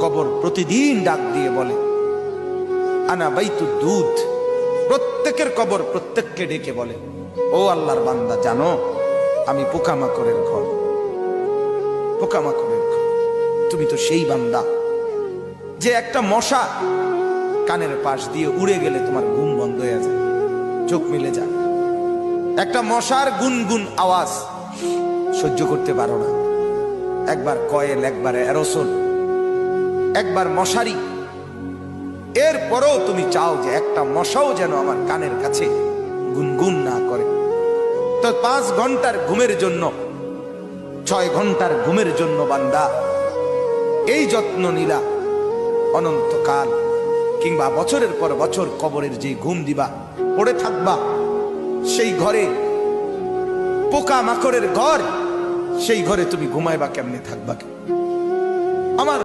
কবর প্রতিদিন ডাক দিয়ে বলে আনা বাইতুদ দুধ। প্রত্যেকের কবর প্রত্যেককে ডেকে বলে, ও আল্লাহর বান্দা, জানো আমি পোকামাকড়ের ঘর, পোকামাকড়ের ঘর। তুমি তো সেই বান্দা যে একটা মশা কানের পাশ দিয়ে উড়ে গেলে তোমার ঘুম বন্ধ হয়ে যায়, চোখ মিলে যায়। একটা মশার গুনগুন আওয়াজ সহ্য করতে পারো না। একবার কয়েল, একবার অ্যারোসোল, একবার মশারি, এরপরও তুমি চাও যে একটা মশাও যেন আমার কানের কাছে গুনগুন না করে। তো 5 ঘন্টার ঘুমের জন্য, 6 ঘন্টার ঘুমের জন্য বান্দা এই যত্ন নিলা, অনন্তকাল কিংবা বছরের পর বছর কবরের যে ঘুম দিবা, পড়ে থাকবা সেই ঘরে, পোকা মাকড়ের ঘর, সেই ঘরে তুমি ঘুমাইবা কেমনে, থাকবা কেমনে?